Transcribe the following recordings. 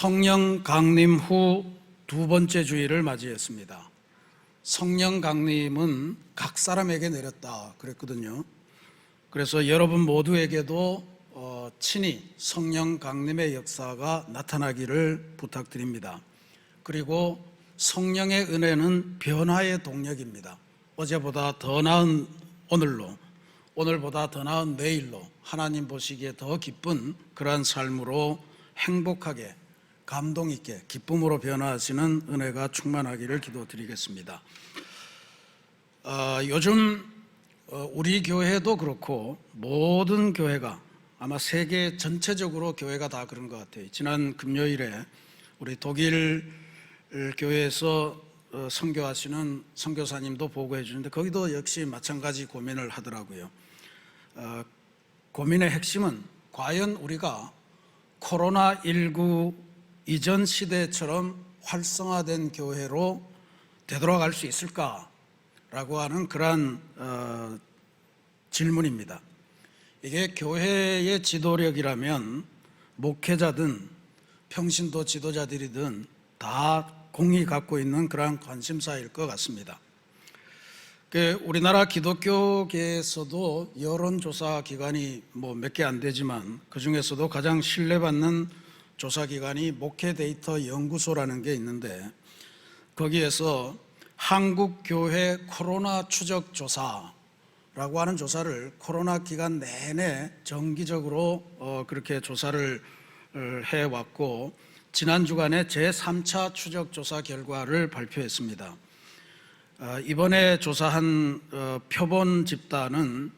성령 강림 후 두 번째 주일을 맞이했습니다. 성령 강림은 각 사람에게 내렸다 그랬거든요. 그래서 여러분 모두에게도 친히 성령 강림의 역사가 나타나기를 부탁드립니다. 그리고 성령의 은혜는 변화의 동력입니다. 어제보다 더 나은 오늘로, 오늘보다 더 나은 내일로, 하나님 보시기에 더 기쁜 그러한 삶으로 행복하게, 감동 있게, 기쁨으로 변화하시는 은혜가 충만하기를 기도드리겠습니다. 요즘 우리 교회도 그렇고 모든 교회가, 아마 세계 전체적으로 교회가 다 그런 것 같아요. 지난 금요일에 우리 독일 교회에서 선교하시는 선교사님도 보고해 주는데 거기도 역시 마찬가지 고민을 하더라고요. 고민의 핵심은 과연 우리가 코로나19 이전 시대처럼 활성화된 교회로 되돌아갈 수 있을까라고 하는 그러한 질문입니다. 이게 교회의 지도력이라면 목회자든 평신도 지도자들이든 다 공히 갖고 있는 그러한 관심사일 것 같습니다. 우리나라 기독교계에서도 여론조사 기관이 몇 개 안 되지만 그 중에서도 가장 신뢰받는 조사기관이 목회데이터 연구소라는 게 있는데 거기에서 한국교회 코로나 추적조사라고 하는 조사를 코로나 기간 내내 정기적으로 그렇게 조사를 해왔고 지난 주간에 제3차 추적조사 결과를 발표했습니다. 이번에 조사한 표본 집단은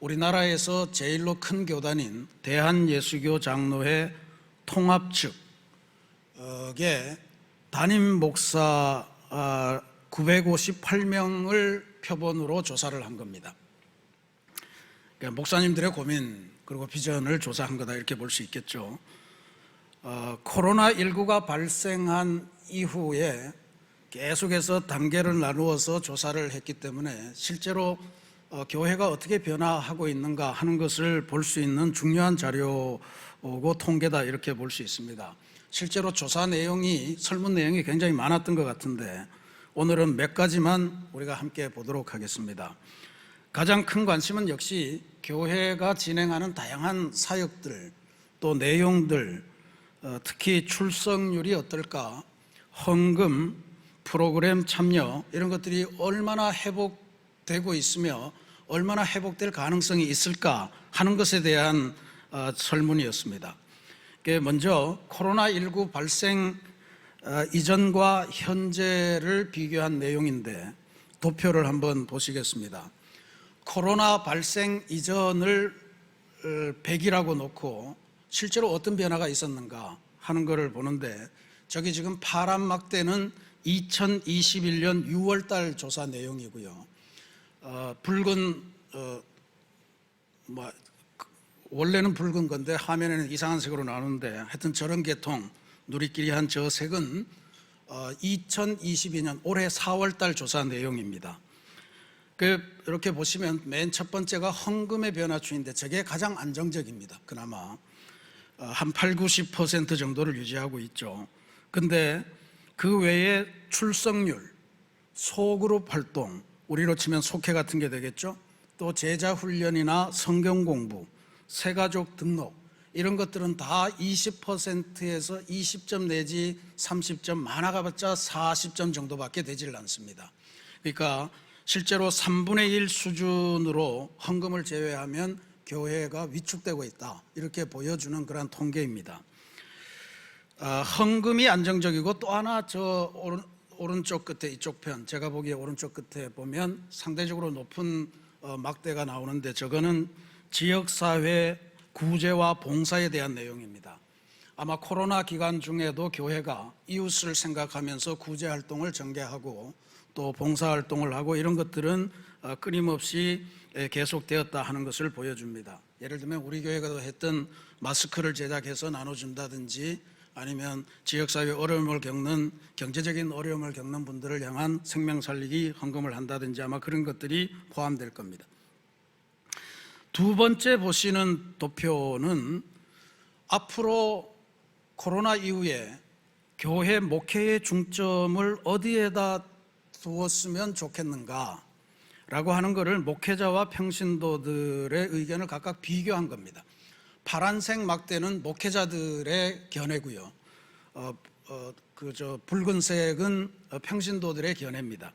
우리나라에서 제일로 큰 교단인 대한예수교 장로회 통합 측의 담임 목사 958명을 표본으로 조사를 한 겁니다. 그러니까 목사님들의 고민 그리고 비전을 조사한 거다 이렇게 볼 수 있겠죠. 코로나19가 발생한 이후에 계속해서 단계를 나누어서 조사를 했기 때문에 실제로 교회가 어떻게 변화하고 있는가 하는 것을 볼 수 있는 중요한 자료고 통계다 이렇게 볼 수 있습니다. 실제로 조사 내용이, 설문 내용이 굉장히 많았던 것 같은데 오늘은 몇 가지만 우리가 함께 보도록 하겠습니다. 가장 큰 관심은 역시 교회가 진행하는 다양한 사역들, 또 내용들, 특히 출석률이 어떨까, 헌금, 프로그램 참여 이런 것들이 얼마나 회복되고 있으며 얼마나 회복될 가능성이 있을까 하는 것에 대한 설문이었습니다. 먼저 코로나19 발생 이전과 현재를 비교한 내용인데 도표를 한번 보시겠습니다. 코로나 발생 이전을 100이라고 놓고 실제로 어떤 변화가 있었는가 하는 것을 보는데 저기 지금 파란 막대는 2021년 6월 달 조사 내용이고요. 붉은 원래는 붉은 건데 화면에는 이상한 색으로 나오는데 하여튼 저런 계통 누리끼리 한 저 색은 2022년 올해 4월 달 조사 내용입니다. 이렇게 보시면 맨 첫 번째가 헌금의 변화추인데 저게 가장 안정적입니다. 그나마 한 8, 90% 정도를 유지하고 있죠. 근데 그 외에 출석률, 소그룹 활동, 우리로 치면 속회 같은 게 되겠죠. 또 제자 훈련이나 성경 공부, 새가족 등록 이런 것들은 다 20%에서 20점 내지 30점, 많아가봤자 40점 정도밖에 되질 않습니다. 그러니까 실제로 3분의 1 수준으로 헌금을 제외하면 교회가 위축되고 있다 이렇게 보여주는 그런 통계입니다. 헌금이 안정적이고 또 하나 저 오른쪽 끝에 이쪽 편, 제가 보기에 오른쪽 끝에 보면 상대적으로 높은 막대가 나오는데 저거는 지역사회 구제와 봉사에 대한 내용입니다. 아마 코로나 기간 중에도 교회가 이웃을 생각하면서 구제 활동을 전개하고 또 봉사 활동을 하고 이런 것들은 끊임없이 계속되었다 하는 것을 보여줍니다. 예를 들면 우리 교회가 했던 마스크를 제작해서 나눠준다든지 아니면 지역사회 어려움을 겪는, 경제적인 어려움을 겪는 분들을 향한 생명살리기 헌금을 한다든지 아마 그런 것들이 포함될 겁니다. 두 번째 보시는 도표는 앞으로 코로나 이후에 교회 목회의 중점을 어디에다 두었으면 좋겠는가 라고 하는 것을 목회자와 평신도들의 의견을 각각 비교한 겁니다. 파란색 막대는 목회자들의 견해고요. 붉은색은 평신도들의 견해입니다.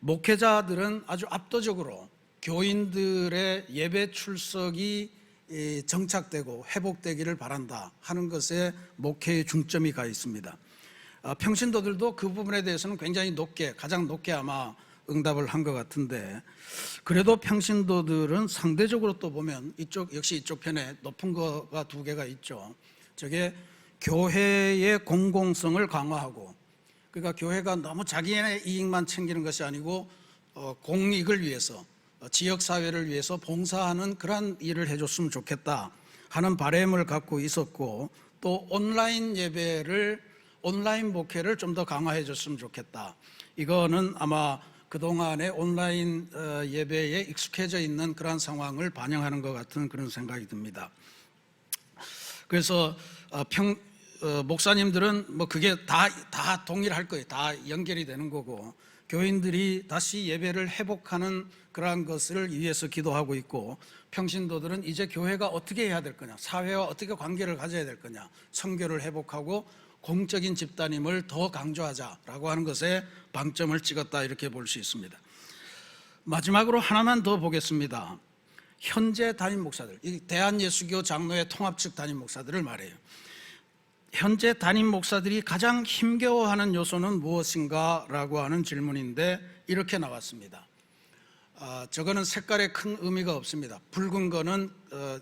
목회자들은 아주 압도적으로 교인들의 예배 출석이 정착되고 회복되기를 바란다 하는 것에 목회의 중점이 가 있습니다. 평신도들도 그 부분에 대해서는 굉장히 가장 높게 아마 응답을 한 것 같은데, 그래도 평신도들은 상대적으로 또 보면 역시 이쪽 편에 높은 거가 두 개가 있죠. 저게 교회의 공공성을 강화하고, 그러니까 교회가 너무 자기의 이익만 챙기는 것이 아니고 공익을 위해서, 지역사회를 위해서 봉사하는 그런 일을 해줬으면 좋겠다 하는 바람을 갖고 있었고, 또 온라인 목회를 좀 더 강화해 줬으면 좋겠다. 이거는 아마 그동안의 온라인 예배에 익숙해져 있는 그런 상황을 반영하는 것 같은 그런 생각이 듭니다. 그래서 목사님들은 뭐 그게 다 동일할 거예요. 다 연결이 되는 거고, 교인들이 다시 예배를 회복하는 그러한 것을 위해서 기도하고 있고, 평신도들은 이제 교회가 어떻게 해야 될 거냐, 사회와 어떻게 관계를 가져야 될 거냐, 선교를 회복하고 공적인 집단임을 더 강조하자라고 하는 것에 방점을 찍었다, 이렇게 볼 수 있습니다. 마지막으로 하나만 더 보겠습니다. 현재 담임 목사들, 이 대한예수교 장로회 통합 측 담임 목사들을 말해요. 현재 담임 목사들이 가장 힘겨워하는 요소는 무엇인가 라고 하는 질문인데, 이렇게 나왔습니다. 저거는 색깔에 큰 의미가 없습니다. 붉은 거는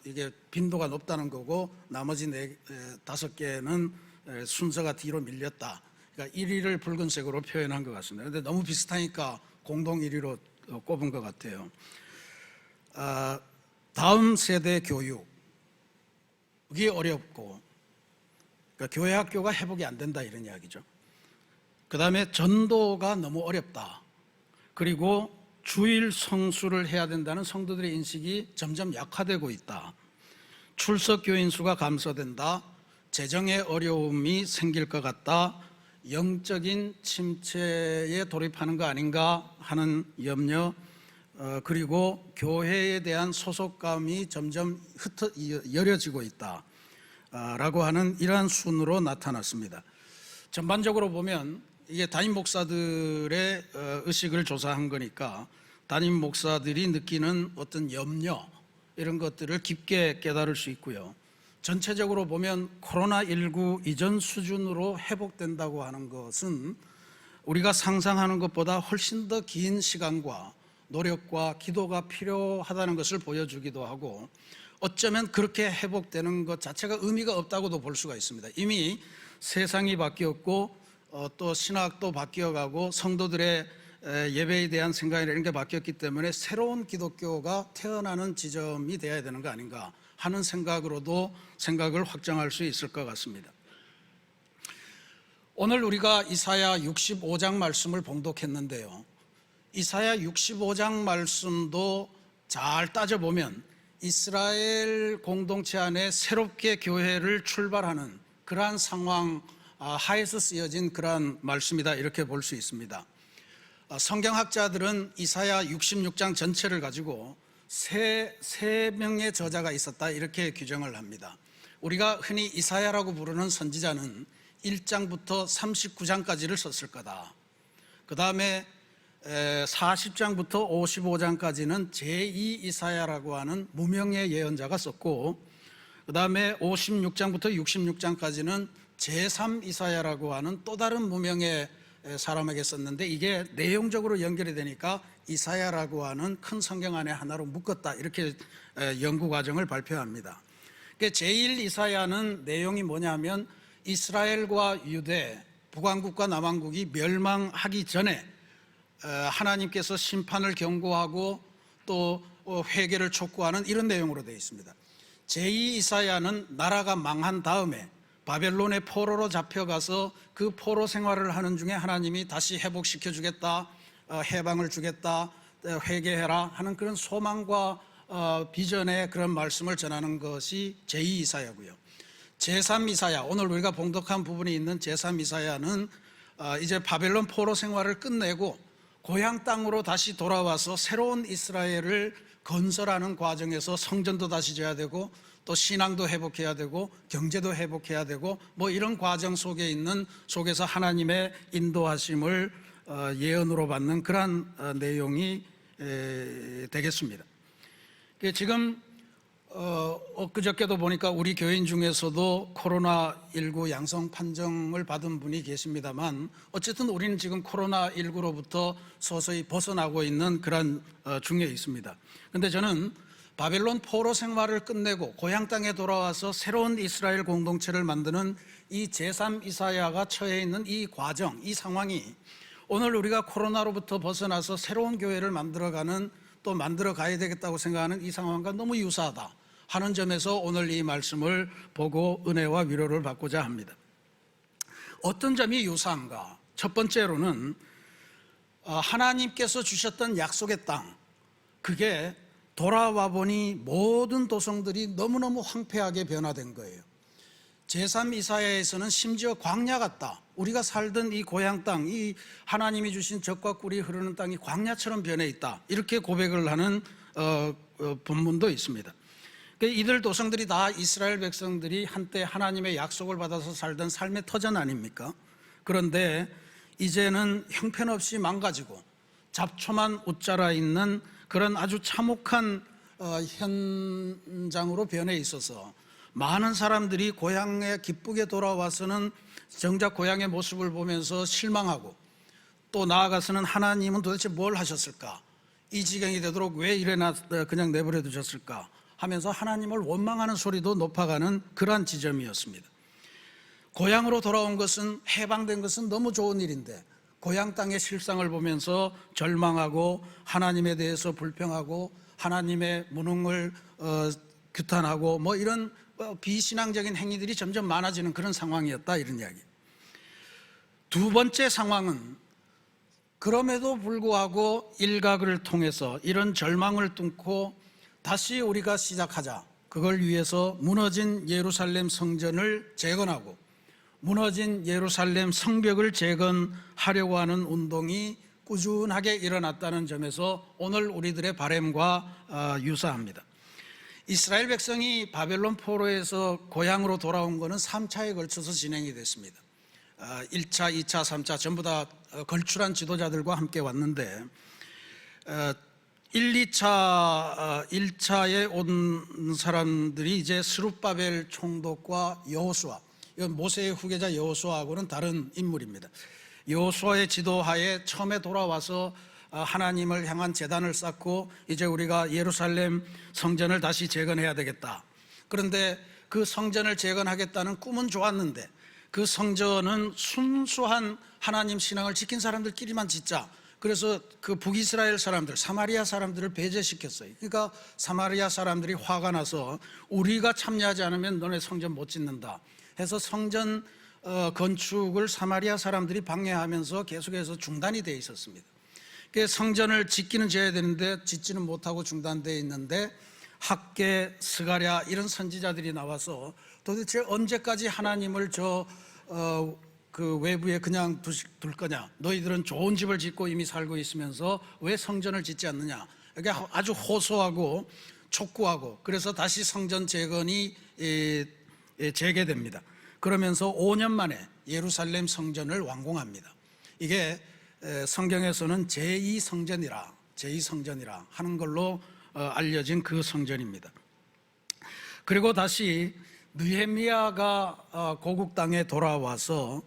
이게 빈도가 높다는 거고, 나머지 5개는 순서가 뒤로 밀렸다. 그러니까 1위를 붉은색으로 표현한 것 같습니다. 그런데 너무 비슷하니까 공동 1위로 꼽은 것 같아요. 다음 세대 교육이 어렵고, 그러니까 교회 학교가 회복이 안 된다, 이런 이야기죠. 그 다음에 전도가 너무 어렵다. 그리고 주일 성수를 해야 된다는 성도들의 인식이 점점 약화되고 있다. 출석 교인 수가 감소된다. 재정에 어려움이 생길 것 같다. 영적인 침체에 돌입하는 거 아닌가 하는 염려, 그리고 교회에 대한 소속감이 점점 여려지고 있다 라고 하는 이러한 순으로 나타났습니다. 전반적으로 보면 이게 담임 목사들의 의식을 조사한 거니까 담임 목사들이 느끼는 어떤 염려, 이런 것들을 깊게 깨달을 수 있고요. 전체적으로 보면 코로나19 이전 수준으로 회복된다고 하는 것은 우리가 상상하는 것보다 훨씬 더 긴 시간과 노력과 기도가 필요하다는 것을 보여주기도 하고, 어쩌면 그렇게 회복되는 것 자체가 의미가 없다고도 볼 수가 있습니다. 이미 세상이 바뀌었고 또 신학도 바뀌어가고 성도들의 예배에 대한 생각이나 이런 게 바뀌었기 때문에 새로운 기독교가 태어나는 지점이 되어야 되는 거 아닌가 하는 생각으로도 생각을 확장할 수 있을 것 같습니다. 오늘 우리가 이사야 65장 말씀을 봉독했는데요, 이사야 65장 말씀도 잘 따져보면 이스라엘 공동체 안에 새롭게 교회를 출발하는 그러한 상황 하에서 쓰여진 그러한 말씀이다, 이렇게 볼 수 있습니다. 성경학자들은 이사야 66장 전체를 가지고 세 명의 저자가 있었다, 이렇게 규정을 합니다. 우리가 흔히 이사야라고 부르는 선지자는 1장부터 39장까지를 썼을 거다. 그 다음에 40장부터 55장까지는 제2 이사야라고 하는 무명의 예언자가 썼고, 그 다음에 56장부터 66장까지는 제3 이사야라고 하는 또 다른 무명의 사람에게 썼는데, 이게 내용적으로 연결이 되니까 이사야라고 하는 큰 성경 안에 하나로 묶었다, 이렇게 연구 과정을 발표합니다. 제1 이사야는 내용이 뭐냐면, 이스라엘과 유대, 북왕국과 남왕국이 멸망하기 전에 하나님께서 심판을 경고하고 또 회개를 촉구하는 이런 내용으로 되어 있습니다. 제2 이사야는 나라가 망한 다음에 바벨론의 포로로 잡혀가서 그 포로 생활을 하는 중에 하나님이 다시 회복시켜 주겠다, 해방을 주겠다, 회개해라 하는 그런 소망과 비전의 그런 말씀을 전하는 것이 제2 이사야고요. 제3이사야, 오늘 우리가 봉독한 부분이 있는 제3이사야는 이제 바벨론 포로 생활을 끝내고 고향 땅으로 다시 돌아와서 새로운 이스라엘을 건설하는 과정에서 성전도 다시 져야 되고 또 신앙도 회복해야 되고 경제도 회복해야 되고 뭐 이런 과정 속에 있는 속에서 하나님의 인도하심을 예언으로 받는 그러한 내용이 되겠습니다. 지금 엊그저께도 보니까 우리 교인 중에서도 코로나19 양성 판정을 받은 분이 계십니다만 어쨌든 우리는 지금 코로나19로부터 서서히 벗어나고 있는 그런 중에 있습니다. 그런데 저는 바벨론 포로 생활을 끝내고 고향 땅에 돌아와서 새로운 이스라엘 공동체를 만드는 이 제3이사야가 처해 있는 이 과정, 이 상황이 오늘 우리가 코로나로부터 벗어나서 새로운 교회를 만들어가는 또 만들어 가야 되겠다고 생각하는 이 상황과 너무 유사하다 하는 점에서 오늘 이 말씀을 보고 은혜와 위로를 받고자 합니다. 어떤 점이 유사한가? 첫 번째로는 하나님께서 주셨던 약속의 땅, 그게 돌아와 보니 모든 도성들이 너무너무 황폐하게 변화된 거예요. 제3이사야에서는 심지어 광야 같다, 우리가 살던 이 고향 땅, 이 하나님이 주신 젖과 꿀이 흐르는 땅이 광야처럼 변해 있다, 이렇게 고백을 하는 본문도 있습니다. 이들 도성들이 다 이스라엘 백성들이 한때 하나님의 약속을 받아서 살던 삶의 터전 아닙니까? 그런데 이제는 형편없이 망가지고 잡초만 웃자라 있는 그런 아주 참혹한 현장으로 변해 있어서 많은 사람들이 고향에 기쁘게 돌아와서는 정작 고향의 모습을 보면서 실망하고 또 나아가서는 하나님은 도대체 뭘 하셨을까? 이 지경이 되도록 왜 이래나 그냥 내버려 두셨을까? 하면서 하나님을 원망하는 소리도 높아가는 그러한 지점이었습니다. 고향으로 돌아온 것은, 해방된 것은 너무 좋은 일인데 고향 땅의 실상을 보면서 절망하고 하나님에 대해서 불평하고 하나님의 무능을 규탄하고 뭐 이런 비신앙적인 행위들이 점점 많아지는 그런 상황이었다, 이런 이야기. 두 번째 상황은 그럼에도 불구하고 일각을 통해서 이런 절망을 뚫고 다시 우리가 시작하자, 그걸 위해서 무너진 예루살렘 성전을 재건하고 무너진 예루살렘 성벽을 재건하려고 하는 운동이 꾸준하게 일어났다는 점에서 오늘 우리들의 바람과 유사합니다. 이스라엘 백성이 바벨론 포로에서 고향으로 돌아온 것은 3차에 걸쳐서 진행이 됐습니다. 1차, 2차, 3차 전부 다 걸출한 지도자들과 함께 왔는데 1차에 온 사람들이 이제 스룹바벨 총독과 여호수아, 이건 모세의 후계자 여호수아하고는 다른 인물입니다. 여호수아의 지도하에 처음에 돌아와서 하나님을 향한 제단을 쌓고 이제 우리가 예루살렘 성전을 다시 재건해야 되겠다. 그런데 그 성전을 재건하겠다는 꿈은 좋았는데 그 성전은 순수한 하나님 신앙을 지킨 사람들끼리만 짓자. 그래서 그 북이스라엘 사람들, 사마리아 사람들을 배제시켰어요. 그러니까 사마리아 사람들이 화가 나서 우리가 참여하지 않으면 너네 성전 못 짓는다 해서 성전 건축을 사마리아 사람들이 방해하면서 계속해서 중단이 되어 있었습니다. 성전을 짓기는 지어야 되는데 짓지는 못하고 중단되어 있는데 학개, 스가랴 이런 선지자들이 나와서 도대체 언제까지 하나님을 그 외부에 그냥 둘 거냐? 너희들은 좋은 집을 짓고 이미 살고 있으면서 왜 성전을 짓지 않느냐? 이게 아주 호소하고 촉구하고, 그래서 다시 성전 재건이 재개됩니다. 그러면서 5년 만에 예루살렘 성전을 완공합니다. 이게 성경에서는 제2성전이라 하는 걸로 알려진 그 성전입니다. 그리고 다시 느헤미야가 고국 땅에 돌아와서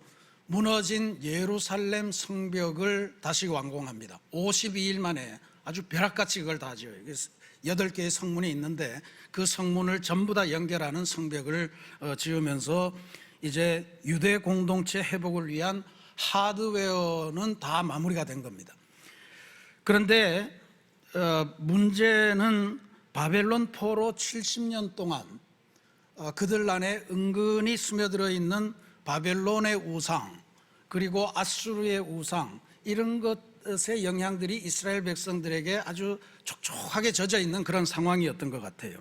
무너진 예루살렘 성벽을 다시 완공합니다. 52일 만에 아주 벼락같이 그걸 다 지어요. 8개의 성문이 있는데 그 성문을 전부 다 연결하는 성벽을 지으면서 이제 유대 공동체 회복을 위한 하드웨어는 다 마무리가 된 겁니다. 그런데 문제는 바벨론 포로 70년 동안 그들 안에 은근히 스며들어 있는 바벨론의 우상 그리고 아수르의 우상, 이런 것의 영향들이 이스라엘 백성들에게 아주 촉촉하게 젖어 있는 그런 상황이었던 것 같아요.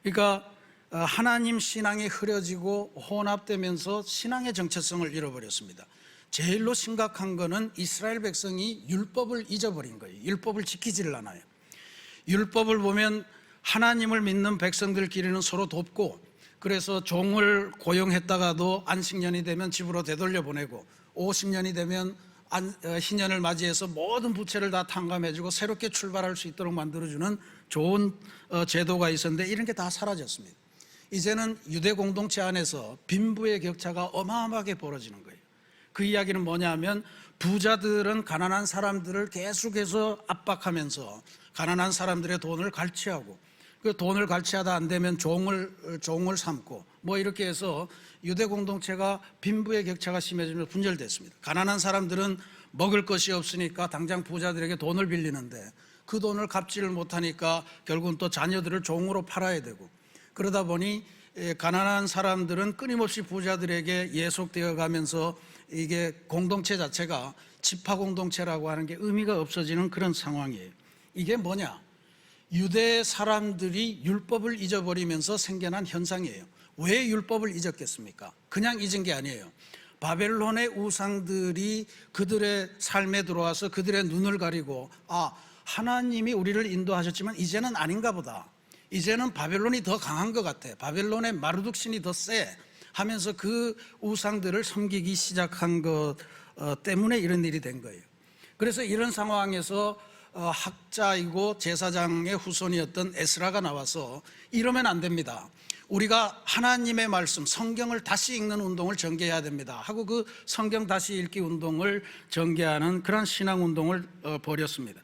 그러니까 하나님 신앙이 흐려지고 혼합되면서 신앙의 정체성을 잃어버렸습니다. 제일로 심각한 것은 이스라엘 백성이 율법을 잊어버린 거예요. 율법을 지키지를 않아요. 율법을 보면 하나님을 믿는 백성들끼리는 서로 돕고, 그래서 종을 고용했다가도 안식년이 되면 집으로 되돌려 보내고, 50년이 되면 희년을 맞이해서 모든 부채를 다 탕감해주고 새롭게 출발할 수 있도록 만들어주는 좋은 제도가 있었는데, 이런 게 다 사라졌습니다. 이제는 유대 공동체 안에서 빈부의 격차가 어마어마하게 벌어지는 거예요. 그 이야기는 뭐냐면, 부자들은 가난한 사람들을 계속해서 압박하면서 가난한 사람들의 돈을 갈취하고, 그 돈을 갈취하다 안 되면 종을 삼고, 뭐 이렇게 해서 유대 공동체가 빈부의 격차가 심해지면서 분열됐습니다. 가난한 사람들은 먹을 것이 없으니까 당장 부자들에게 돈을 빌리는데, 그 돈을 갚지를 못하니까 결국은 또 자녀들을 종으로 팔아야 되고, 그러다 보니 가난한 사람들은 끊임없이 부자들에게 예속되어 가면서 이게 공동체 자체가 지파 공동체라고 하는 게 의미가 없어지는 그런 상황이에요. 이게 뭐냐? 유대 사람들이 율법을 잊어버리면서 생겨난 현상이에요. 왜 율법을 잊었겠습니까? 그냥 잊은 게 아니에요. 바벨론의 우상들이 그들의 삶에 들어와서 그들의 눈을 가리고, 하나님이 우리를 인도하셨지만 이제는 아닌가 보다, 이제는 바벨론이 더 강한 것 같아, 바벨론의 마르둑 신이 더 세 하면서 그 우상들을 섬기기 시작한 것 때문에 이런 일이 된 거예요. 그래서 이런 상황에서 학자이고 제사장의 후손이었던 에스라가 나와서 이러면 안 됩니다, 우리가 하나님의 말씀 성경을 다시 읽는 운동을 전개해야 됩니다 하고 그 성경 다시 읽기 운동을 전개하는 그런 신앙운동을 벌였습니다.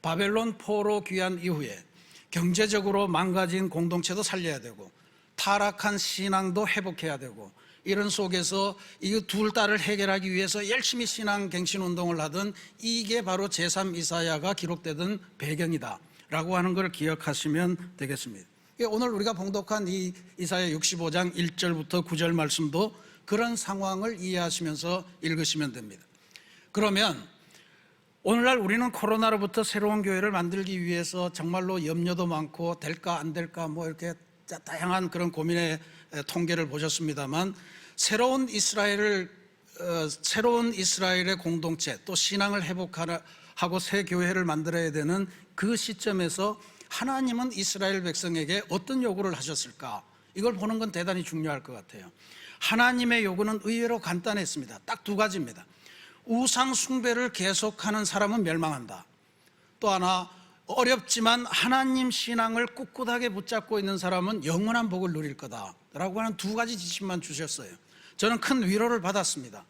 바벨론 포로 귀환 이후에 경제적으로 망가진 공동체도 살려야 되고, 타락한 신앙도 회복해야 되고, 이런 속에서 이 둘 다를 해결하기 위해서 열심히 신앙 갱신 운동을 하던, 이게 바로 제3 이사야가 기록되던 배경이다 라고 하는 걸 기억하시면 되겠습니다. 오늘 우리가 봉독한 이 이사야 65장 1절부터 9절 말씀도 그런 상황을 이해하시면서 읽으시면 됩니다. 그러면 오늘날 우리는 코로나로부터 새로운 교회를 만들기 위해서 정말로 염려도 많고 될까 안 될까 뭐 이렇게 다양한 그런 고민의 통계를 보셨습니다만, 새로운 이스라엘의 공동체, 또 신앙을 회복하고 새 교회를 만들어야 되는 그 시점에서 하나님은 이스라엘 백성에게 어떤 요구를 하셨을까? 이걸 보는 건 대단히 중요할 것 같아요. 하나님의 요구는 의외로 간단했습니다. 딱 두 가지입니다. 우상 숭배를 계속하는 사람은 멸망한다. 또 하나, 어렵지만 하나님 신앙을 꿋꿋하게 붙잡고 있는 사람은 영원한 복을 누릴 거다라고 하는 두 가지 지침만 주셨어요. 저는 큰 위로를 받았습니다.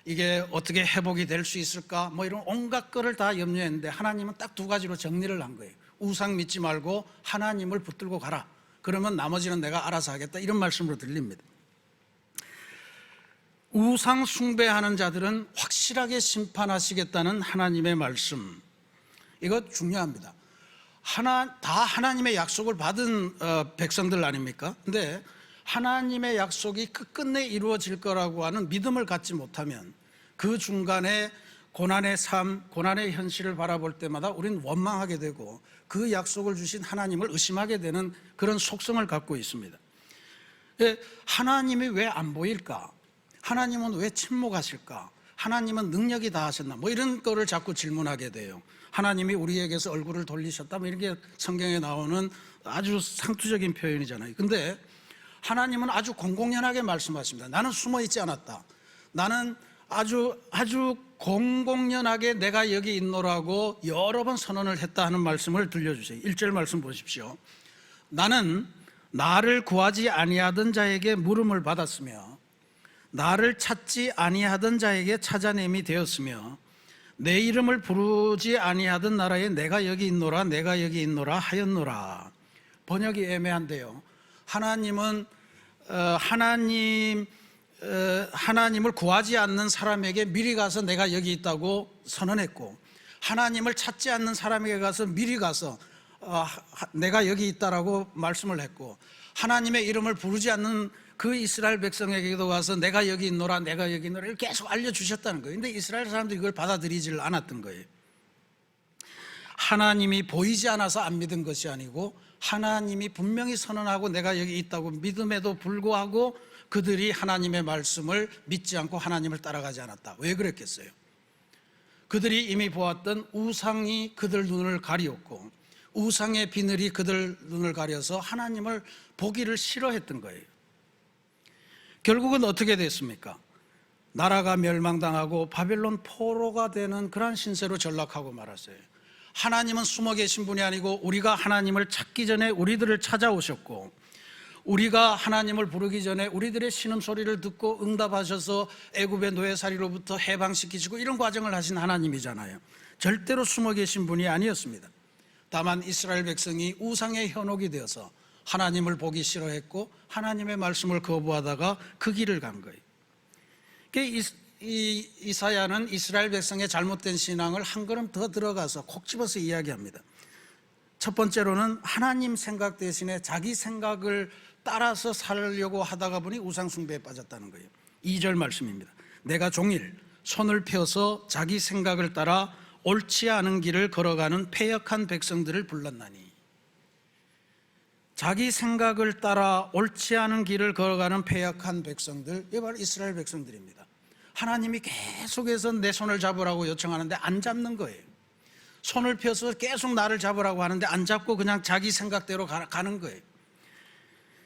이게 어떻게 회복이 될 수 있을까, 뭐 이런 온갖 거를 다 염려했는데 하나님은 딱 두 가지로 정리를 한 거예요. 우상 믿지 말고 하나님을 붙들고 가라, 그러면 나머지는 내가 알아서 하겠다, 이런 말씀으로 들립니다. 우상 숭배하는 자들은 확실하게 심판하시겠다는 하나님의 말씀, 이거 중요합니다. 다 하나님의 약속을 받은 백성들 아닙니까? 근데 하나님의 약속이 끝끝내 이루어질 거라고 하는 믿음을 갖지 못하면 그 중간에 고난의 삶, 고난의 현실을 바라볼 때마다 우리는 원망하게 되고 그 약속을 주신 하나님을 의심하게 되는 그런 속성을 갖고 있습니다. 하나님이 왜 안 보일까? 하나님은 왜 침묵하실까? 하나님은 능력이 다하셨나? 뭐 이런 거를 자꾸 질문하게 돼요. 하나님이 우리에게서 얼굴을 돌리셨다, 뭐 이렇게 성경에 나오는 아주 상투적인 표현이잖아요. 근데 하나님은 아주 공공연하게 말씀하십니다. 나는 숨어 있지 않았다. 나는 아주 공공연하게 내가 여기 있노라고 여러 번 선언을 했다 하는 말씀을 들려주세요. 1절 말씀 보십시오. 나는 나를 구하지 아니하던 자에게 물음을 받았으며 나를 찾지 아니하던 자에게 찾아냄이 되었으며 내 이름을 부르지 아니하던 나라에 내가 여기 있노라, 내가 여기 있노라 하였노라. 번역이 애매한데요, 하나님은 하나님을 구하지 않는 사람에게 미리 가서 내가 여기 있다고 선언했고, 하나님을 찾지 않는 사람에게 가서 미리 가서 내가 여기 있다라고 말씀을 했고, 하나님의 이름을 부르지 않는 그 이스라엘 백성에게도 가서 내가 여기 있노라, 내가 여기 있노라 이렇게 계속 알려주셨다는 거예요. 근데 이스라엘 사람들이 이걸 받아들이지를 않았던 거예요. 하나님이 보이지 않아서 안 믿은 것이 아니고 하나님이 분명히 선언하고 내가 여기 있다고 믿음에도 불구하고 그들이 하나님의 말씀을 믿지 않고 하나님을 따라가지 않았다. 왜 그랬겠어요? 그들이 이미 보았던 우상이 그들 눈을 가리었고 우상의 비늘이 그들 눈을 가려서 하나님을 보기를 싫어했던 거예요. 결국은 어떻게 됐습니까? 나라가 멸망당하고 바벨론 포로가 되는 그런 신세로 전락하고 말았어요. 하나님은 숨어 계신 분이 아니고 우리가 하나님을 찾기 전에 우리들을 찾아오셨고 우리가 하나님을 부르기 전에 우리들의 신음소리를 듣고 응답하셔서 애굽의 노예살이로부터 해방시키시고 이런 과정을 하신 하나님이잖아요. 절대로 숨어 계신 분이 아니었습니다. 다만 이스라엘 백성이 우상의 현혹이 되어서 하나님을 보기 싫어했고 하나님의 말씀을 거부하다가 그 길을 간 거예요. 이사야는 이스라엘 백성의 잘못된 신앙을 한 걸음 더 들어가서 콕 집어서 이야기합니다. 첫 번째로는 하나님 생각 대신에 자기 생각을 따라서 살려고 하다가 보니 우상 숭배에 빠졌다는 거예요. 2절 말씀입니다. 내가 종일 손을 펴서 자기 생각을 따라 옳지 않은 길을 걸어가는 패역한 백성들을 불렀나니. 자기 생각을 따라 옳지 않은 길을 걸어가는 패역한 백성들, 이게 바로 이스라엘 백성들입니다. 하나님이 계속해서 내 손을 잡으라고 요청하는데 안 잡는 거예요. 손을 펴서 계속 나를 잡으라고 하는데 안 잡고 그냥 자기 생각대로 가는 거예요.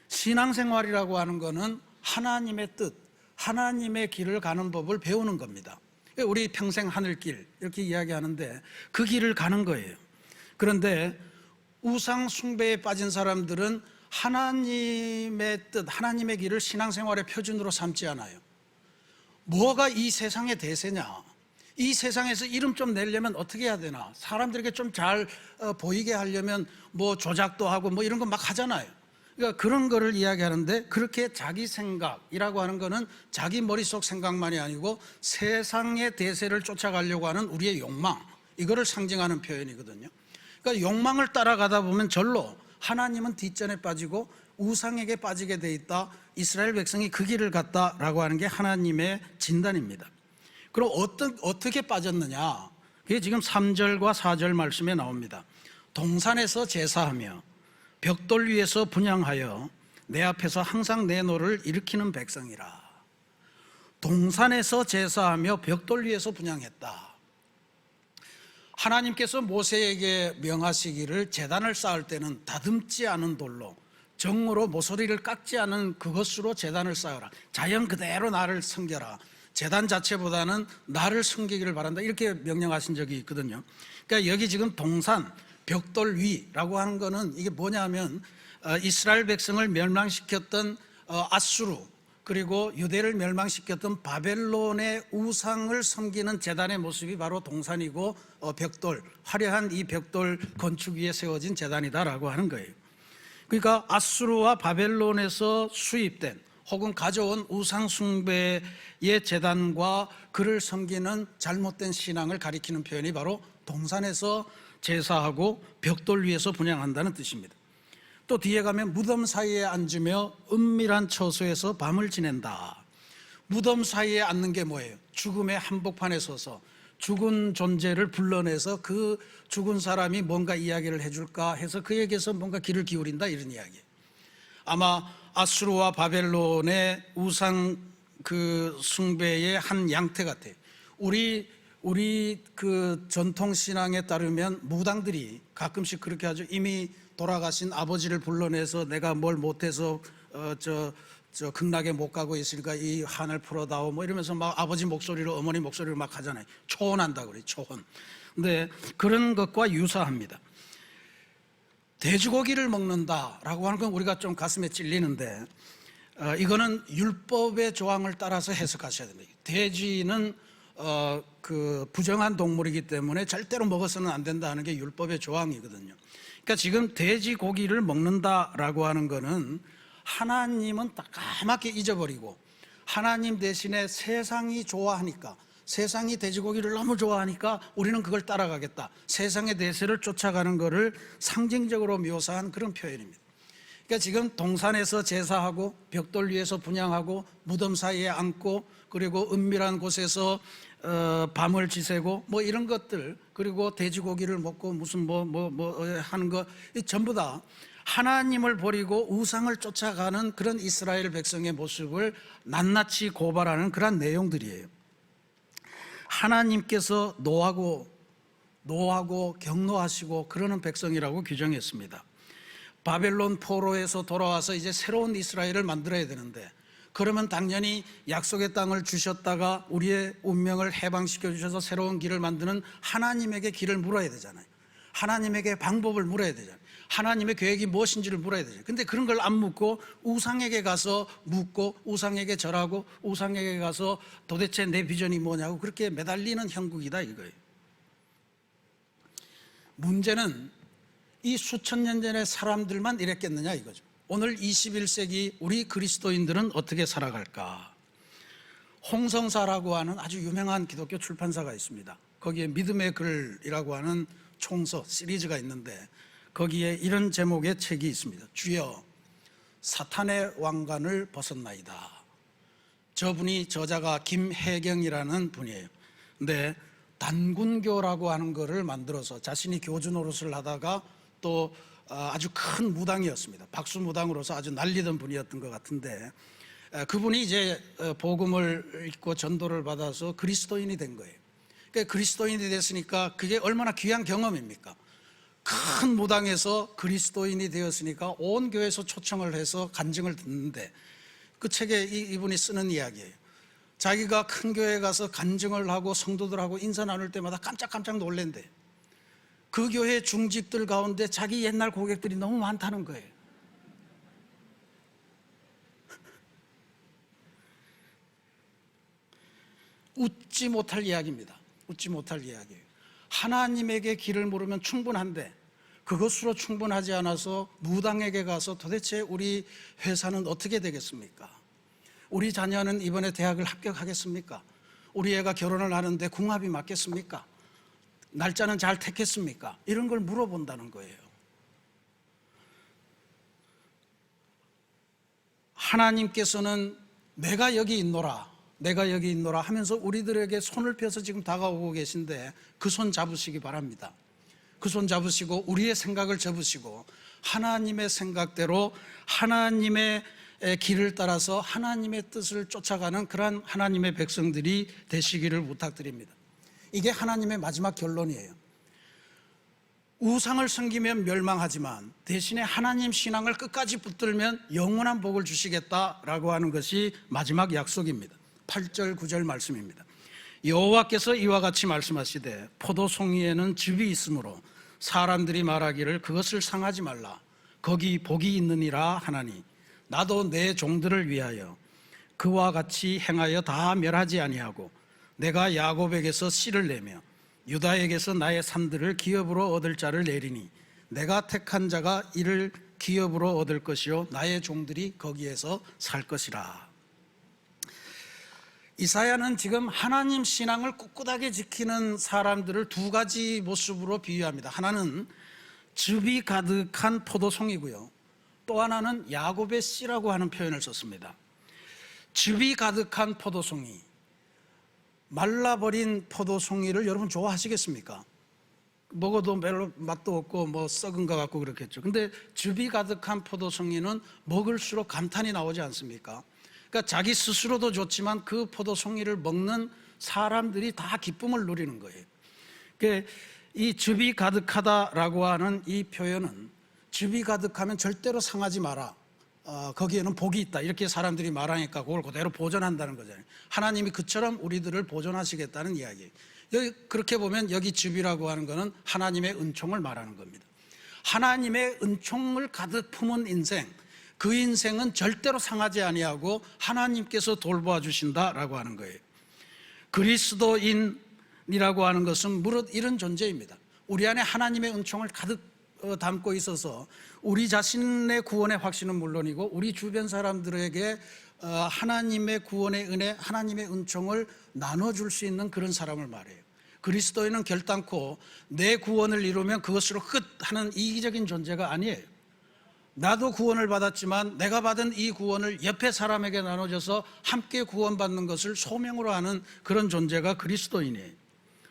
신앙생활이라고 하는 거는 하나님의 뜻, 하나님의 길을 가는 법을 배우는 겁니다. 우리 평생 하늘길 이렇게 이야기하는데 그 길을 가는 거예요. 그런데 우상 숭배에 빠진 사람들은 하나님의 뜻, 하나님의 길을 신앙생활의 표준으로 삼지 않아요. 뭐가 이 세상의 대세냐? 이 세상에서 이름 좀 내려면 어떻게 해야 되나? 사람들에게 좀 잘 보이게 하려면 뭐 조작도 하고 뭐 이런 거 막 하잖아요. 그러니까 그런 거를 이야기하는데 그렇게 자기 생각이라고 하는 거는 자기 머릿속 생각만이 아니고 세상의 대세를 쫓아가려고 하는 우리의 욕망, 이거를 상징하는 표현이거든요. 그러니까 욕망을 따라가다 보면 절로 하나님은 뒷전에 빠지고 우상에게 빠지게 돼 있다. 이스라엘 백성이 그 길을 갔다라고 하는 게 하나님의 진단입니다. 그럼 어떻게 빠졌느냐? 그게 지금 3절과 4절 말씀에 나옵니다. 동산에서 제사하며 벽돌 위에서 분향하여 내 앞에서 항상 내 노를 일으키는 백성이라. 동산에서 제사하며 벽돌 위에서 분향했다. 하나님께서 모세에게 명하시기를 제단을 쌓을 때는 다듬지 않은 돌로 정으로 모서리를 깎지 않은 그것으로 제단을 쌓아라. 자연 그대로 나를 섬겨라. 제단 자체보다는 나를 섬기기를 바란다. 이렇게 명령하신 적이 있거든요. 그러니까 여기 지금 동산, 벽돌 위라고 하는 거는 이게 뭐냐면 이스라엘 백성을 멸망시켰던 아수르, 그리고 유대를 멸망시켰던 바벨론의 우상을 섬기는 제단의 모습이 바로 동산이고 벽돌, 화려한 이 벽돌 건축 위에 세워진 제단이다라고 하는 거예요. 그러니까 아수르와 바벨론에서 수입된 혹은 가져온 우상 숭배의 제단과 그를 섬기는 잘못된 신앙을 가리키는 표현이 바로 동산에서 제사하고 벽돌 위에서 분향한다는 뜻입니다. 또 뒤에 가면 무덤 사이에 앉으며 은밀한 처소에서 밤을 지낸다. 무덤 사이에 앉는 게 뭐예요? 죽음의 한복판에 서서 죽은 존재를 불러내서 그 죽은 사람이 뭔가 이야기를 해줄까 해서 그에게서 뭔가 귀를 기울인다, 이런 이야기예요. 아마 아수르와 바벨론의 우상 그 숭배의 한 양태 같아요. 우리 그 전통 신앙에 따르면 무당들이 가끔씩 그렇게 하죠. 이미 돌아가신 아버지를 불러내서 내가 뭘 못해서 저 극락에 못 가고 있으니까 이 한을 풀어다오 뭐 이러면서 막 아버지 목소리로 어머니 목소리로 막 하잖아요. 초혼한다 그래, 초혼. 근데 그런 것과 유사합니다. 돼지고기를 먹는다라고 하는 건 우리가 좀 가슴에 찔리는데 이거는 율법의 조항을 따라서 해석하셔야 됩니다. 돼지는 그 부정한 동물이기 때문에 절대로 먹어서는 안 된다 하는 게 율법의 조항이거든요. 그러니까 지금 돼지고기를 먹는다라고 하는 거는 하나님은 딱 까맣게 잊어버리고 하나님 대신에 세상이 좋아하니까, 세상이 돼지고기를 너무 좋아하니까 우리는 그걸 따라가겠다, 세상의 대세를 쫓아가는 것을 상징적으로 묘사한 그런 표현입니다. 그러니까 지금 동산에서 제사하고 벽돌 위에서 분향하고 무덤 사이에 앉고 그리고 은밀한 곳에서 밤을 지새고 뭐 이런 것들, 그리고 돼지고기를 먹고 무슨 뭐 하는 거, 전부 다 하나님을 버리고 우상을 쫓아가는 그런 이스라엘 백성의 모습을 낱낱이 고발하는 그런 내용들이에요. 하나님께서 노하고 경노하시고 그러는 백성이라고 규정했습니다. 바벨론 포로에서 돌아와서 이제 새로운 이스라엘을 만들어야 되는데, 그러면 당연히 약속의 땅을 주셨다가 우리의 운명을 해방시켜 주셔서 새로운 길을 만드는 하나님에게 길을 물어야 되잖아요. 하나님에게 방법을 물어야 되잖아요. 하나님의 계획이 무엇인지를 물어야 되잖아요. 근데 그런 걸 안 묻고 우상에게 가서 묻고, 우상에게 절하고, 우상에게 가서 도대체 내 비전이 뭐냐고 그렇게 매달리는 형국이다 이거예요. 문제는 이 수천 년 전의 사람들만 이랬겠느냐 이거죠. 오늘 21세기 우리 그리스도인들은 어떻게 살아갈까? 홍성사라고 하는 아주 유명한 기독교 출판사가 있습니다. 거기에 믿음의 글이라고 하는 총서 시리즈가 있는데, 거기에 이런 제목의 책이 있습니다. 주여, 사탄의 왕관을 벗었나이다. 저분이 저자가 김혜경이라는 분이에요. 근데 단군교라고 하는 거를 만들어서 자신이 교주 노릇을 하다가 또 아주 큰 무당이었습니다. 박수무당으로서 아주 날리던 분이었던 것 같은데, 그분이 이제 복음을 읽고 전도를 받아서 그리스도인이 된 거예요. 그러니까 그리스도인이 됐으니까 그게 얼마나 귀한 경험입니까? 큰 무당에서 그리스도인이 되었으니까 온 교회에서 초청을 해서 간증을 듣는데, 그 책에 이분이 쓰는 이야기예요. 자기가 큰 교회에 가서 간증을 하고 성도들하고 인사 나눌 때마다 깜짝깜짝 놀랜대요. 그 교회 중직들 가운데 자기 옛날 고객들이 너무 많다는 거예요. 웃지 못할 이야기입니다. 웃지 못할 이야기예요. 하나님에게 길을 물으면 충분한데 그것으로 충분하지 않아서 무당에게 가서 도대체 우리 회사는 어떻게 되겠습니까? 우리 자녀는 이번에 대학을 합격하겠습니까? 우리 애가 결혼을 하는데 궁합이 맞겠습니까? 날짜는 잘 택했습니까? 이런 걸 물어본다는 거예요. 하나님께서는 내가 여기 있노라 하면서 우리들에게 손을 펴서 지금 다가오고 계신데, 그 손 잡으시기 바랍니다. 그 손 잡으시고 우리의 생각을 접으시고 하나님의 생각대로 하나님의 길을 따라서 하나님의 뜻을 쫓아가는 그러한 하나님의 백성들이 되시기를 부탁드립니다. 이게 하나님의 마지막 결론이에요. 우상을 섬기면 멸망하지만 대신에 하나님 신앙을 끝까지 붙들면 영원한 복을 주시겠다라고 하는 것이 마지막 약속입니다. 8절 9절 말씀입니다. 여호와께서 이와 같이 말씀하시되 포도송이에는 즙이 있으므로 사람들이 말하기를 그것을 상하지 말라, 거기 복이 있느니라 하나니 나도 내 종들을 위하여 그와 같이 행하여 다 멸하지 아니하고 내가 야곱에게서 씨를 내며 유다에게서 나의 산들을 기업으로 얻을 자를 내리니 내가 택한 자가 이를 기업으로 얻을 것이요 나의 종들이 거기에서 살 것이라. 이사야는 지금 하나님 신앙을 꿋꿋하게 지키는 사람들을 두 가지 모습으로 비유합니다. 하나는 즙이 가득한 포도송이고요, 또 하나는 야곱의 씨라고 하는 표현을 썼습니다. 즙이 가득한 포도송이, 말라버린 포도송이를 여러분 좋아하시겠습니까? 먹어도 별로 맛도 없고 뭐 썩은 것 같고 그렇겠죠. 근데 즙이 가득한 포도송이는 먹을수록 감탄이 나오지 않습니까? 그러니까 자기 스스로도 좋지만 그 포도송이를 먹는 사람들이 다 기쁨을 누리는 거예요. 그러니까 이 즙이 가득하다라고 하는 이 표현은, 즙이 가득하면 절대로 상하지 마라, 거기에는 복이 있다, 이렇게 사람들이 말하니까 그걸 그대로 보존한다는 거잖아요. 하나님이 그처럼 우리들을 보존하시겠다는 이야기예요. 여기 그렇게 보면 여기 즙이라고 하는 것은 하나님의 은총을 말하는 겁니다. 하나님의 은총을 가득 품은 인생, 그 인생은 절대로 상하지 아니하고 하나님께서 돌보아 주신다라고 하는 거예요. 그리스도인이라고 하는 것은 무릇 이런 존재입니다. 우리 안에 하나님의 은총을 가득 담고 있어서 우리 자신의 구원의 확신은 물론이고 우리 주변 사람들에게 하나님의 구원의 은혜, 하나님의 은총을 나눠줄 수 있는 그런 사람을 말해요. 그리스도인은 결단코 내 구원을 이루면 그것으로 끝 하는 이기적인 존재가 아니에요. 나도 구원을 받았지만 내가 받은 이 구원을 옆에 사람에게 나눠줘서 함께 구원받는 것을 소명으로 하는 그런 존재가 그리스도인이에요.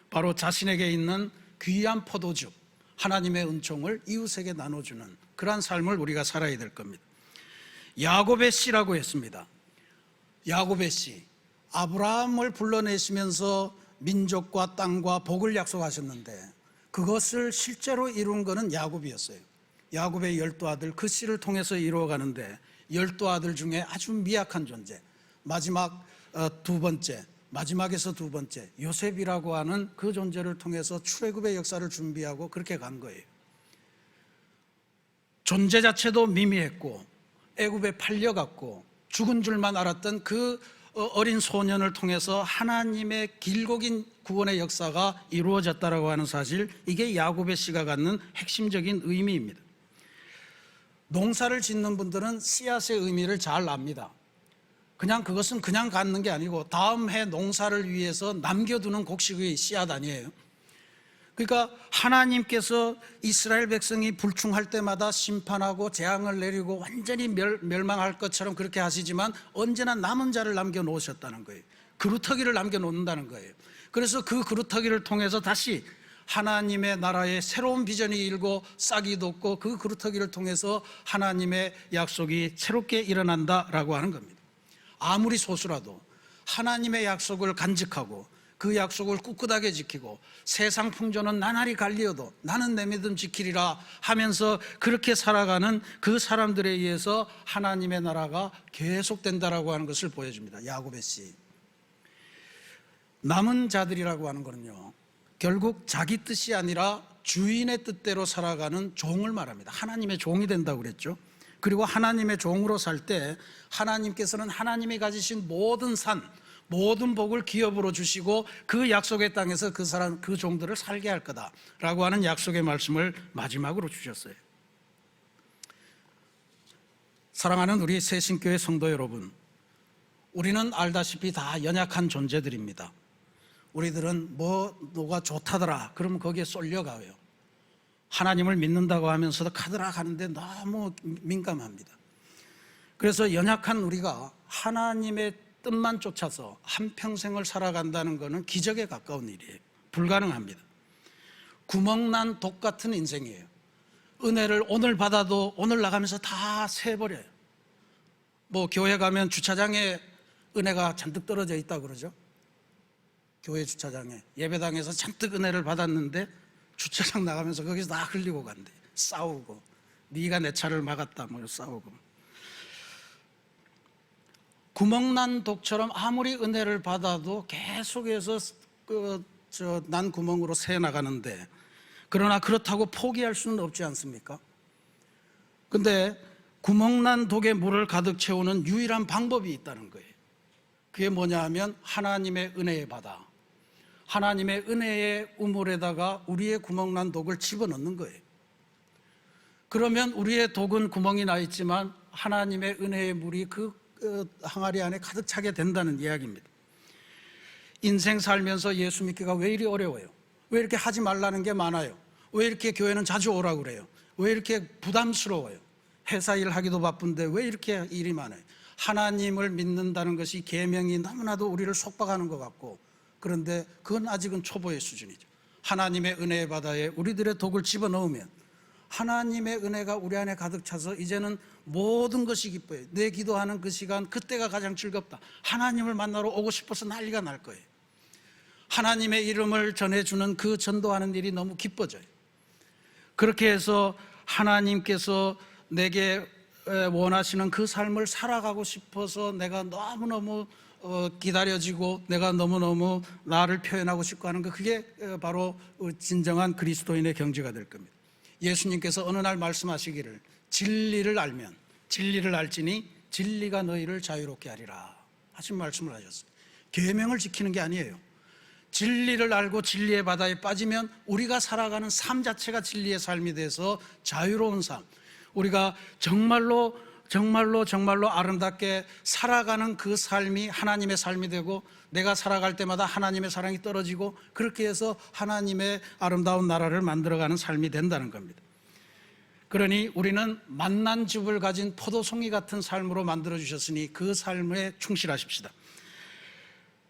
바로 자신에게 있는 귀한 포도즙, 하나님의 은총을 이웃에게 나눠주는 그러한 삶을 우리가 살아야 될 겁니다. 야곱의 씨라고 했습니다. 야곱의 씨, 아브라함을 불러내시면서 민족과 땅과 복을 약속하셨는데 그것을 실제로 이룬 것은 야곱이었어요. 야곱의 12아들, 그 씨를 통해서 이루어가는데 12아들 중에 아주 미약한 존재, 마지막 마지막에서 두 번째 요셉이라고 하는 그 존재를 통해서 출애굽의 역사를 준비하고 그렇게 간 거예요. 존재 자체도 미미했고 애굽에 팔려갔고 죽은 줄만 알았던 그 어린 소년을 통해서 하나님의 길고 긴 구원의 역사가 이루어졌다라고 하는 사실, 이게 야곱의 씨가 갖는 핵심적인 의미입니다. 농사를 짓는 분들은 씨앗의 의미를 잘 압니다. 그냥 그것은 그냥 갖는 게 아니고 다음 해 농사를 위해서 남겨두는 곡식의 씨앗 아니에요. 그러니까 하나님께서 이스라엘 백성이 불충할 때마다 심판하고 재앙을 내리고 완전히 멸망할 것처럼 그렇게 하시지만 언제나 남은 자를 남겨놓으셨다는 거예요. 그루터기를 남겨놓는다는 거예요. 그래서 그 그루터기를 통해서 다시 하나님의 나라의 새로운 비전이 일고 싹이 돋고 그 그루터기를 통해서 하나님의 약속이 새롭게 일어난다라고 하는 겁니다. 아무리 소수라도 하나님의 약속을 간직하고 그 약속을 꿋꿋하게 지키고 세상 풍조는 나날이 갈리어도 나는 내 믿음 지키리라 하면서 그렇게 살아가는 그 사람들에 의해서 하나님의 나라가 계속된다라고 하는 것을 보여줍니다. 야곱의 씨. 남은 자들이라고 하는 것은요, 결국 자기 뜻이 아니라 주인의 뜻대로 살아가는 종을 말합니다. 하나님의 종이 된다고 그랬죠. 그리고 하나님의 종으로 살 때 하나님께서는 하나님이 가지신 모든 산, 모든 복을 기업으로 주시고 그 약속의 땅에서 그 종들을 살게 할 거다라고 하는 약속의 말씀을 마지막으로 주셨어요. 사랑하는 우리 새신교회 성도 여러분, 우리는 알다시피 다 연약한 존재들입니다. 우리들은 뭐가 좋다더라 그러면 거기에 쏠려가요. 하나님을 믿는다고 하면서도 카드라 가는데 너무 민감합니다. 그래서 연약한 우리가 하나님의 뜻만 쫓아서 한평생을 살아간다는 것은 기적에 가까운 일이에요. 불가능합니다. 구멍난 독 같은 인생이에요. 은혜를 오늘 받아도 오늘 나가면서 다 새버려요. 교회 가면 주차장에 은혜가 잔뜩 떨어져 있다고 그러죠. 교회 주차장에 예배당에서 잔뜩 은혜를 받았는데 주차장 나가면서 거기서 다 흘리고 간대. 싸우고 네가 내 차를 막았다 싸우고. 구멍난 독처럼 아무리 은혜를 받아도 계속해서 난 구멍으로 새 나가는데, 그러나 그렇다고 포기할 수는 없지 않습니까? 근데 구멍난 독에 물을 가득 채우는 유일한 방법이 있다는 거예요. 그게 뭐냐 하면 하나님의 은혜의 바다, 하나님의 은혜의 우물에다가 우리의 구멍난 독을 집어넣는 거예요. 그러면 우리의 독은 구멍이 나 있지만 하나님의 은혜의 물이 그 항아리 안에 가득 차게 된다는 이야기입니다. 인생 살면서 예수 믿기가 왜 이리 어려워요? 왜 이렇게 하지 말라는 게 많아요? 왜 이렇게 교회는 자주 오라고 그래요? 왜 이렇게 부담스러워요? 회사 일 하기도 바쁜데 왜 이렇게 일이 많아요? 하나님을 믿는다는 것이 계명이 너무나도 우리를 속박하는 것 같고, 그런데 그건 아직은 초보의 수준이죠. 하나님의 은혜의 바다에 우리들의 독을 집어넣으면 하나님의 은혜가 우리 안에 가득 차서 이제는 모든 것이 기뻐요. 내 기도하는 그 시간, 그때가 가장 즐겁다. 하나님을 만나러 오고 싶어서 난리가 날 거예요. 하나님의 이름을 전해주는 그 전도하는 일이 너무 기뻐져요. 그렇게 해서 하나님께서 내게 원하시는 그 삶을 살아가고 싶어서 내가 너무너무 기다려지고 내가 너무너무 나를 표현하고 싶고 하는 거, 그게 바로 진정한 그리스도인의 경지가 될 겁니다. 예수님께서 어느 날 말씀하시기를 진리를 알면 진리를 알지니 진리가 너희를 자유롭게 하리라 하신 말씀을 하셨어요. 계명을 지키는 게 아니에요. 진리를 알고 진리의 바다에 빠지면 우리가 살아가는 삶 자체가 진리의 삶이 돼서 자유로운 삶, 우리가 정말로 아름답게 살아가는 그 삶이 하나님의 삶이 되고, 내가 살아갈 때마다 하나님의 사랑이 떨어지고, 그렇게 해서 하나님의 아름다운 나라를 만들어가는 삶이 된다는 겁니다. 그러니 우리는 만난 즙을 가진 포도송이 같은 삶으로 만들어주셨으니 그 삶에 충실하십시다.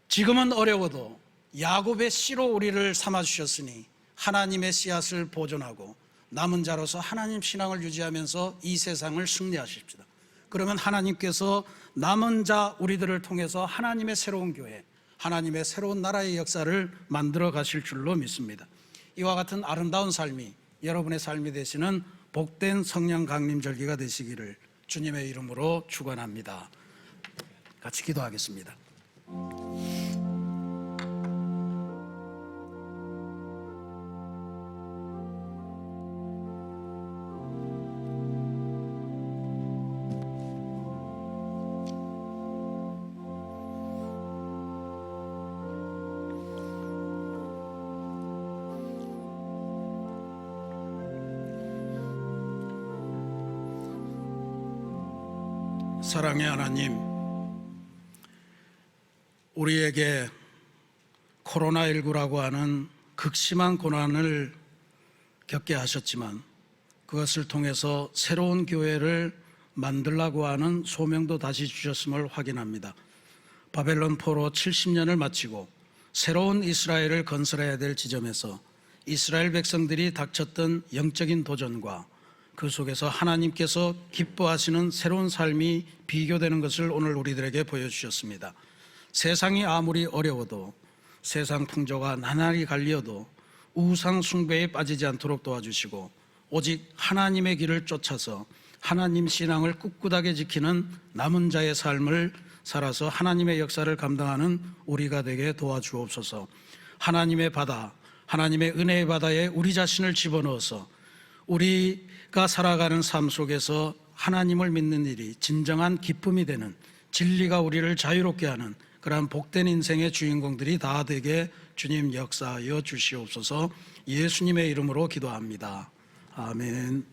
지금은 어려워도 야곱의 씨로 우리를 삼아주셨으니 하나님의 씨앗을 보존하고 남은 자로서 하나님 신앙을 유지하면서 이 세상을 승리하십시다. 그러면 하나님께서 남은 자 우리들을 통해서 하나님의 새로운 교회, 하나님의 새로운 나라의 역사를 만들어 가실 줄로 믿습니다. 이와 같은 아름다운 삶이 여러분의 삶이 되시는 복된 성령 강림 절기가 되시기를 주님의 이름으로 축원합니다. 같이 기도하겠습니다. 사랑의 하나님, 우리에게 코로나19라고 하는 극심한 고난을 겪게 하셨지만 그것을 통해서 새로운 교회를 만들라고 하는 소명도 다시 주셨음을 확인합니다. 바벨론 포로 70년을 마치고 새로운 이스라엘을 건설해야 될 지점에서 이스라엘 백성들이 닥쳤던 영적인 도전과 그 속에서 하나님께서 기뻐하시는 새로운 삶이 비교되는 것을 오늘 우리들에게 보여주셨습니다. 세상이 아무리 어려워도, 세상 풍조가 나날이 갈리어도 우상 숭배에 빠지지 않도록 도와주시고 오직 하나님의 길을 쫓아서 하나님 신앙을 꿋꿋하게 지키는 남은 자의 삶을 살아서 하나님의 역사를 감당하는 우리가 되게 도와주옵소서. 하나님의 바다, 하나님의 은혜의 바다에 우리 자신을 집어넣어서 우리가 살아가는 삶 속에서 하나님을 믿는 일이 진정한 기쁨이 되는, 진리가 우리를 자유롭게 하는 그러한 복된 인생의 주인공들이 다 되게 주님 역사하여 주시옵소서. 예수님의 이름으로 기도합니다. 아멘.